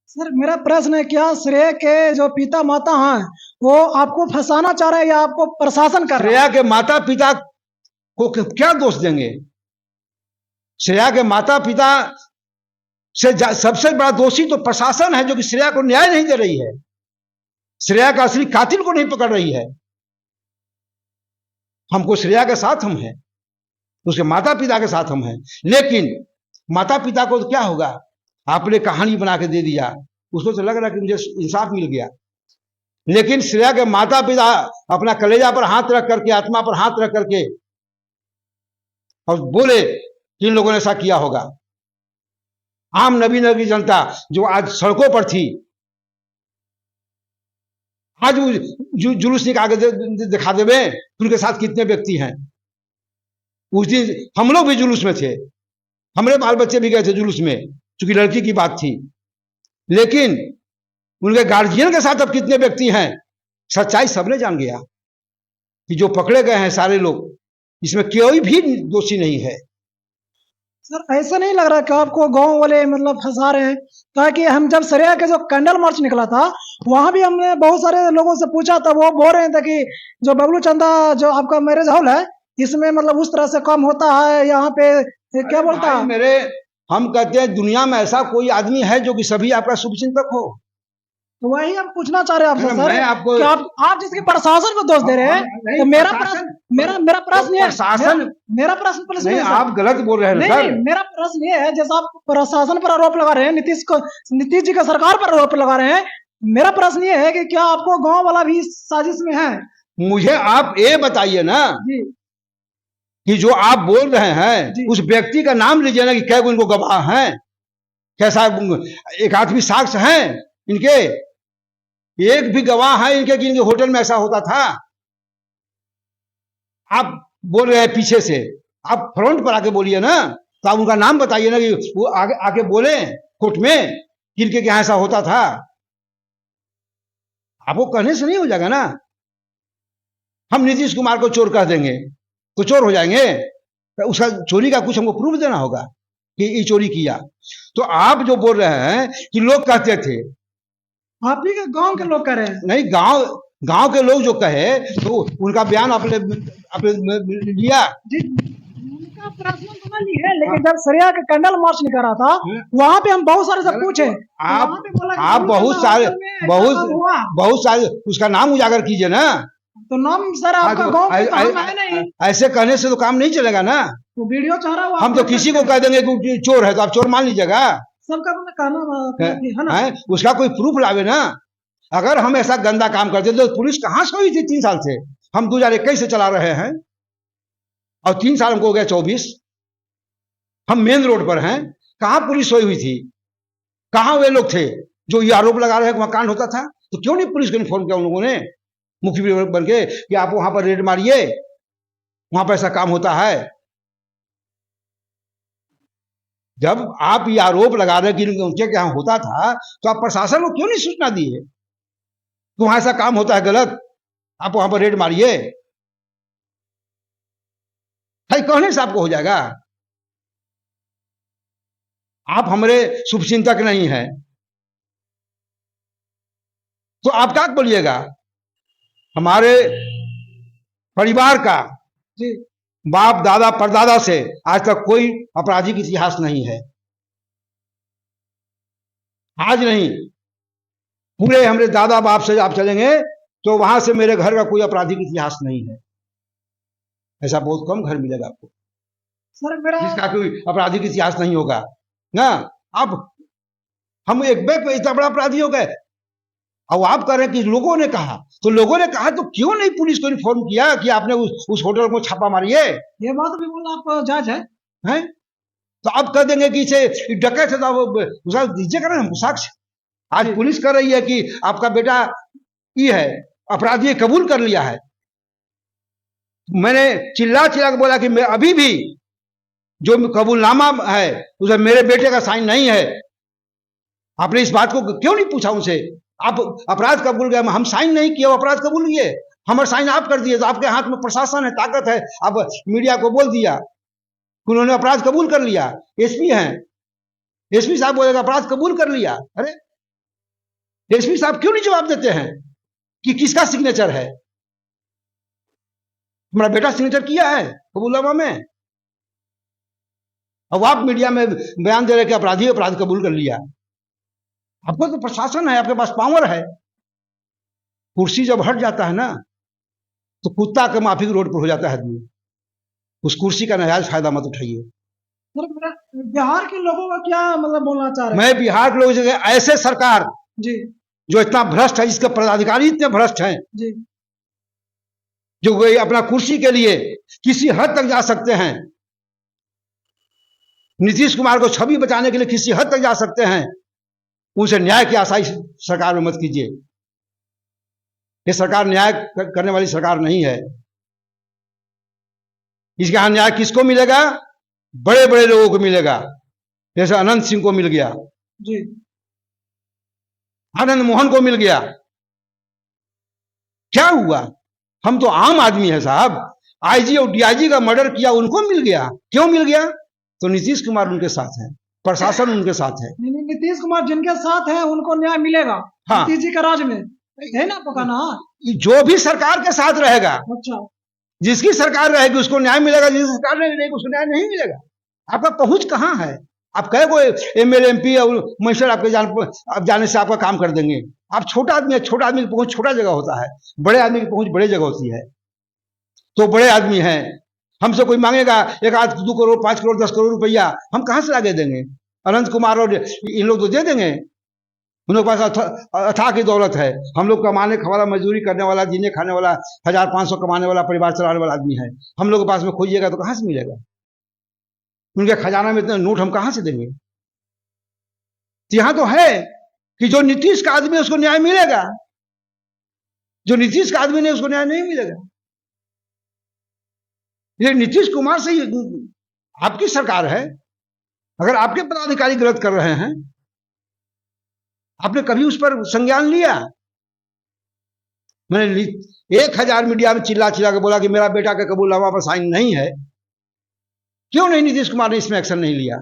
Sir मेरा प्रश्न है, क्या श्रेय के जो पिता माता हैं वो आपको फंसाना चाह रहे हैं या आपको प्रशासन कर रहा है? श्रेया के माता पिता को क्या दोष देंगे? श्रेया के माता पिता से सबसे बड़ा दोषी तो प्रशासन है, जो कि श्रेया को न्याय नहीं दे रही है, श्रेया का असली कातिल को नहीं पकड़ रही है। हमको श्रेया के साथ हम हैं, उसके माता पिता के साथ हम हैं, लेकिन माता पिता को तो क्या होगा, आपने कहानी बना के दे दिया, उसको तो लग रहा है कि मुझे इंसाफ मिल गया। लेकिन श्रेया के माता पिता अपना कलेजा पर हाथ रख करके, आत्मा पर हाथ रख करके और बोले कि इन लोगों ने ऐसा किया होगा। आम नबीनगर की जनता जो आज सड़कों पर थी, आज जुलूस निकाल के दिखा देवे उनके साथ कितने व्यक्ति हैं। उस दिन हम लोग भी जुलूस में थे, हमारे बाल बच्चे भी गए थे जुलूस में, चूंकि लड़की की बात थी। लेकिन उनके गार्जियन के साथ अब कितने व्यक्ति हैं, सच्चाई सबने जान गया कि जो पकड़े गए हैं सारे लोग, इसमें कोई भी दोषी नहीं है। सर ऐसा नहीं लग रहा कि आपको गांव वाले मतलब फंसा रहे हैं? ताकि हम जब श्रेया के जो कैंडल मार्च निकला था, वहां भी हमने बहुत सारे लोगों से पूछा था, वो बोल रहे थे कि जो बबलू चंदा जो आपका मैरिज हॉल है, इसमें मतलब उस तरह से काम होता है यहाँ पे, क्या बोलता है? मेरे हम कहते हैं दुनिया में ऐसा कोई आदमी है जो कि सभी आपका शुभचिंतक हो? तो वही हम पूछना चाह रहे हैं आपसे सर, मैं आपको कि आप जिसके प्रशासन को दोष दे रहे हैं, तो मेरा प्रश्न ये है, मेरा प्रश्न पुलिस में नहीं, है सर। आप गलत बोल रहे हैं नहीं सर। नहीं, मेरा प्रश्न ये है, जैसा आप प्रशासन पर आरोप लगा रहे हैं, नीतीश जी का सरकार पर आरोप लगा रहे हैं, मेरा प्रश्न ये है कि क्या आपको गांव वाला भी साजिश में है? मुझे आप ये बताइए ना जी कि जो आप बोल रहे हैं जी। उस व्यक्ति का नाम लीजिए ना, कि क्या इनको गवाह हैं, कैसा एक आदमी साक्ष्य हैं इनके, एक भी गवाह है इनके कि इनके होटल में ऐसा होता था? आप बोल रहे हैं पीछे से, आप फ्रंट पर आके बोलिए ना, तो आप उनका नाम बताइए ना, कि वो आगे आके बोले कोर्ट में कि इनके यहाँ ऐसा होता था। आपको कहने से नहीं हो जाएगा ना। हम नीतीश कुमार को चोर कह देंगे तो चोर हो जाएंगे? तो उसका चोरी का कुछ हमको प्रूफ देना होगा कि ये चोरी किया। तो आप जो बोल रहे हैं कि लोग कहते थे, आप ही के गांव के लोग कह रहे हैं? नहीं, गांव के लोग जो कहे तो उनका बयान आपने लिया जी, उनका प्रश्न तो नहीं है, लेकिन जब श्रेया का कैंडल मार्च निकल रहा था, वहां पे हम बहुत सारे से पूछे, आप बहुत सारे उसका नाम उजागर कीजिए ना। तो नाम सर आपका गांव के काम है नहीं, ऐसे कहने से तो काम नहीं चलेगा ना। तो वीडियो चाह रहा हूँ, हम तो किसी को कह देंगे कि चोर है तो आप चोर मान लीजिएगा? सबका अपना कहना है ना। उसका कोई प्रूफ लावे ना। अगर हम ऐसा गंदा काम करते तो पुलिस कहां सोई थी 3 साल से? हम 2021 से चला रहे हैं और 3 साल हमको हो गया 24। हम मेन रोड पर हैं, कहां पुलिस सोई हुई थी? कहां वे लोग थे जो ये आरोप लगा रहे हैं कि वहां कांड होता था? तो क्यों नहीं पुलिस को इन्फॉर्म किया उन लोगों ने मुख्य बन के कि आप वहां पर रेड मारिए, वहां पर ऐसा काम होता है? जब आप ये आरोप लगा रहे हैं कि उनके यहाँ होता था, तो आप प्रशासन को क्यों नहीं सूचना दिए कि वहां ऐसा काम होता है गलत, आप वहां पर रेड मारिए? कहने से आपको हो जाएगा? आप हमारे शुभचिंतक नहीं हैं तो आप क्या बोलिएगा? हमारे परिवार का बाप दादा परदादा से आज तक कोई आपराधिक इतिहास नहीं है, आज नहीं, पूरे हमारे दादा बाप से आप चलेंगे तो वहां से मेरे घर का कोई आपराधिक इतिहास नहीं है। ऐसा बहुत कम घर मिलेगा आपको सर जिसका कोई आपराधिक इतिहास नहीं होगा ना। अब हम एक बैग पे इतना बड़ा अपराधी हो गए, अब आप कह रहे हैं कि लोगों ने कहा, तो लोगों ने कहा तो क्यों नहीं पुलिस को इन्फॉर्म किया कि आपने उस होटल को छापा मारिए? ये बात भी बोला आप जांच है, हैं? तो आप कह देंगे कि इसे डकैत है तो उसका दीजिए कर साक्ष्य। आज पुलिस कर रही है कि आपका बेटा ये है, अपराधी कबूल कर लिया है। मैंने चिल्ला चिल्ला के बोला कि मैं अभी भी जो कबूलनामा है उसमें मेरे बेटे का साइन नहीं है। आपने इस बात को क्यों नहीं पूछा उनसे? आप अपराध कबूल गए, हम साइन नहीं किए, अपराध कबूल किए, हमारे साइन आप कर दिए, तो आपके हाथ में प्रशासन है, ताकत है, आप मीडिया को बोल दिया उन्होंने अपराध कबूल कर लिया। एसपी हैं, एसपी साहब बोलेगा अपराध कबूल कर लिया। अरे एसपी साहब क्यों नहीं जवाब देते हैं कि किसका सिग्नेचर है? हमारा बेटा सिग्नेचर किया है कबूलनामा में। अब आप मीडिया में बयान दे रहे कि अपराधी अपराध कबूल कर लिया। आपको तो प्रशासन है, आपके पास पावर है। कुर्सी जब हट जाता है ना तो कुत्ता के माफिक रोड पर हो जाता है आदमी। उस कुर्सी का नाजायज फायदा मत उठाइए। बिहार के लोगों का क्या मतलब बोलना चाह रहे हैं? मैं बिहार के लोगों से ऐसे सरकार जी जो इतना भ्रष्ट है, जिसके पदाधिकारी इतने भ्रष्ट हैं, जी जो वे अपना कुर्सी के लिए किसी हद तक जा सकते हैं, नीतीश कुमार को छवि बचाने के लिए किसी हद तक जा सकते हैं, उनसे न्याय की आशा इस सरकार में मत कीजिए। ये सरकार न्याय करने वाली सरकार नहीं है। इसके यहां न्याय किसको मिलेगा? बड़े बड़े लोगों को मिलेगा, जैसे अनंत सिंह को मिल गया, जी आनंद मोहन को मिल गया। क्या हुआ? हम तो आम आदमी है साहब। आईजी और डीआईजी का मर्डर किया, उनको मिल गया। क्यों मिल गया? तो नीतीश कुमार उनके साथ है, प्रशासन उनके साथ है। नहीं, नीतीश कुमार जिनके साथ है उनको न्याय मिलेगा। हाँ। नीतीश जी का राज में है ना पकाना। जो भी सरकार के साथ रहेगा, अच्छा जिसकी सरकार रहेगी उसको न्याय मिलेगा, जिसकी सरकार नहीं रहेगी उसको न्याय नहीं मिलेगा। आपका पहुंच कहां है? आप कहे कोई एमएलए एमपी और मिनिस्टर आपके आप जाने से आपका काम कर देंगे। आप छोटा आदमी है, छोटा आदमी की पहुंच छोटा जगह होता है, बड़े आदमी की पहुंच बड़े जगह होती है। तो बड़े आदमी हैं, हमसे कोई मांगेगा 1 आध 2 करोड़ 5 करोड़ 10 करोड़ रुपया, हम कहां से लाके देंगे? अनंत कुमार और इन लोग तो दे देंगे, उन लोग के पास अथाह की दौलत है। हम लोग कमाने वाला, मजदूरी करने वाला, जीने खाने वाला, 1500 कमाने वाला, परिवार चलाने वाला आदमी है। हम लोग के पास में खोजिएगा तो कहां से मिलेगा? उनके खजाना में इतने नोट हम कहां से देंगे? यहां तो है कि जो नीतीश का आदमी है उसको न्याय मिलेगा, जो नीतीश का आदमी नहीं उसको न्याय नहीं मिलेगा। ये नीतीश कुमार से आपकी सरकार है। अगर आपके पदाधिकारी गलत कर रहे हैं, आपने कभी उस पर संज्ञान लिया? मैंने 1000 मीडिया में चिल्ला चिल्ला के बोला कि मेरा बेटा का कबूलनामा पर साइन नहीं है। क्यों नहीं नीतीश कुमार ने इसमें एक्शन नहीं लिया?